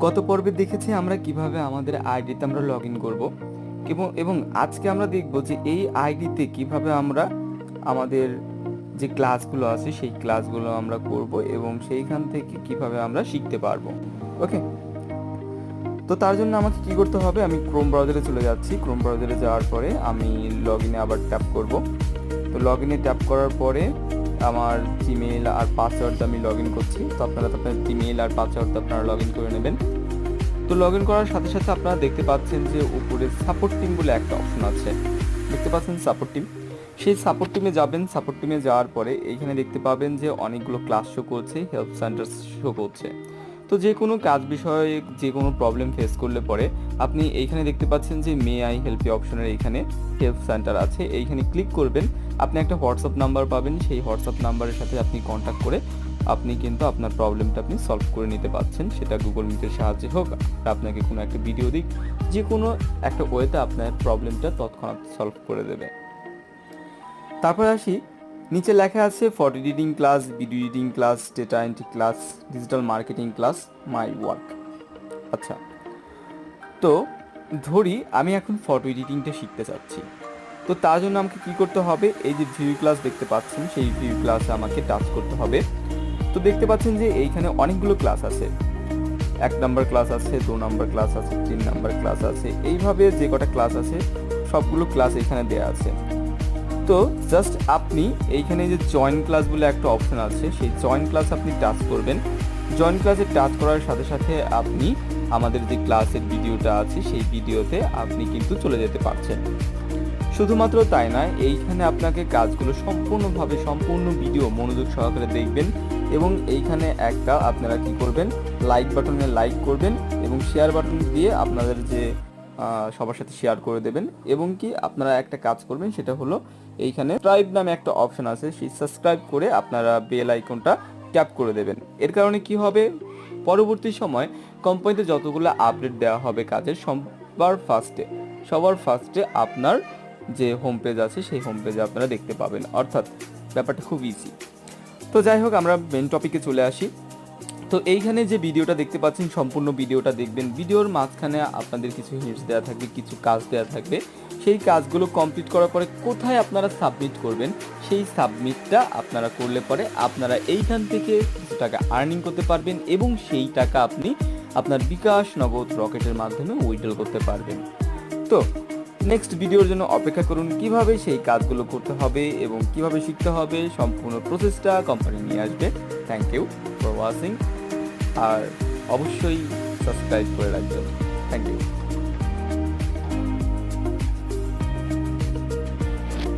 গত পর্বে দেখেছি আমরা কিভাবে আমাদের আইডিতে আমরা লগ ইন করবো এবং আজকে আমরা দেখব যে এই আইডিতে কিভাবে আমরা আমাদের যে ক্লাসগুলো আছে সেই ক্লাসগুলো আমরা করব এবং সেইখান থেকে কিভাবে আমরা শিখতে পারবো। ওকে, তো তার জন্য আমাকে কি করতে হবে, আমি ক্রোম ব্রাউজারে চলে যাচ্ছি। ক্রোম ব্রাউজারে যাওয়ার পরে আমি লগ ইনে আবার ট্যাপ করব। তো লগ ইনে ট্যাপ করার পরে আমার জিমেইল আর পাসওয়ার্ড আমি লগ ইন করছি। তো আপনারা আপনার জিমেইল আর পাসওয়ার্ড আপনারা লগ ইন করে নেবেন। তো লগ ইন করার সাথে সাথে আপনারা দেখতে পাচ্ছেন যে উপরে সাপোর্ট টিম বলে একটা অপশন আছে, দেখতে পাচ্ছেন সাপোর্ট টিম। সেই সাপোর্ট টিমে যাবেন। সাপোর্ট টিমে যাওয়ার পরে এইখানে দেখতে পাবেন যে অনেকগুলো ক্লাস শো করছে, হেল্প সেন্টার শো করছে। তো যে কোনো কাজ বিষয়ে যে কোনো প্রবলেম ফেস করলে পরে আপনি এইখানে দেখতে পাচ্ছেন যে মে আই হেল্প ইউ অপশনের এইখানে হেল্প সেন্টার আছে, এইখানে ক্লিক করবেন। আপনি একটা হোয়াটসঅ্যাপ নাম্বার পাবেন, সেই হোয়াটসঅ্যাপ নাম্বারের সাথে আপনি কন্ট্যাক্ট করে আপনি কিন্তু আপনার প্রবলেমটা আপনি সলভ করে নিতে পারছেন। সেটা গুগল মিটের সাহায্যে হোক, আপনাকে কোনো একটা ভিডিও দিক, যে কোনো একটা ওয়েতে আপনার প্রবলেমটা তৎক্ষণাৎ সলভ করে দেবে। তারপর আসি, নিচে লেখা আছে photo editing class, video editing class, data entry class, digital marketing class, my work. আচ্ছা, তো ধরি আমি এখন ফটো এডিটিংটা শিখতে চাচ্ছি। তো তার জন্য আমাকে কী করতে হবে, এই যে ভিউ ক্লাস দেখতে পাচ্ছেন সেই ভিউ ক্লাসে আমাকে টাচ করতে হবে। তো দেখতে পাচ্ছেন যে এইখানে অনেকগুলো ক্লাস আছে, 1 নাম্বার ক্লাস আছে, 2 নাম্বার ক্লাস আছে, 3 নাম্বার ক্লাস আছে, এইভাবে যে কটা ক্লাস আছে সবগুলো ক্লাস এখানে দেওয়া আছে। তো জাস্ট আপনি এইখানে যে জয়েন ক্লাস বলে একটা অপশন আছে, সেই জয়েন ক্লাস আপনি টাচ করবেন। জয়েন ক্লাসে টাচ করার সাথে সাথে আপনি আমাদের যে ক্লাসের ভিডিওটা আছে সেই ভিডিওতে আপনি কিন্তু চলে যেতে পারছেন। শুধুমাত্র তাই নয়, এইখানে আপনাকে কাজগুলো সম্পূর্ণ ভিডিও মনোযোগ সহকারে দেখবেন এবং এইখানে একটা আপনারা কি করবেন, লাইক বাটনে লাইক করবেন এবং শেয়ার বাটন দিয়ে আপনাদের যে সবার সাথে শেয়ার করে দেবেন। এবং কি আপনারা একটা কাজ করবেন, সেটা হলো এইখানে সাবস্ক্রাইব নামে একটা অপশন আছে, সেই সাবস্ক্রাইব করে আপনারা বেল আইকনটা ট্যাপ করে দেবেন। এর কারণে কি হবে, পরবর্তী সময় কোম্পানিতে যতগুলো আপডেট দেওয়া হবে কাজের সবার ফার্স্টে আপনার যে হোম পেজ আছে সেই হোম পেজে আপনারা দেখতে পাবেন। অর্থাৎ ব্যাপারটা খুব ইজি। তো যাই হোক, আমরা মেন টপিকে চলে আসি। তো এইখানে যে ভিডিওটা দেখতে পাচ্ছেন সম্পূর্ণ ভিডিওটা দেখবেন। ভিডিওর মাঝখানে আপনাদের কিছু হিন্টস দেওয়া থাকবে, কিছু কাজ দেওয়া থাকবে। সেই কাজগুলো কমপ্লিট করার পরে কোথায় আপনারা সাবমিট করবেন, সেই সাবমিটটা আপনারা করলে পরে আপনারা এইখান থেকে কিছু টাকা আর্নিং করতে পারবেন এবং সেই টাকা আপনি আপনার বিকাশ নগদ রকেটের মাধ্যমে উইথড্র করতে পারবেন। তো নেক্সট ভিডিওর জন্য অপেক্ষা করুন, কিভাবে সেই কাজগুলো করতে হবে এবং কিভাবে শিখতে হবে, সম্পূর্ণ প্রসেসটা কোম্পানি নিয়ে আসবে। থ্যাংক ইউ ফর ওয়াচিং, আর অবশ্যই সাবস্ক্রাইব করে রাখবেন। Thank you.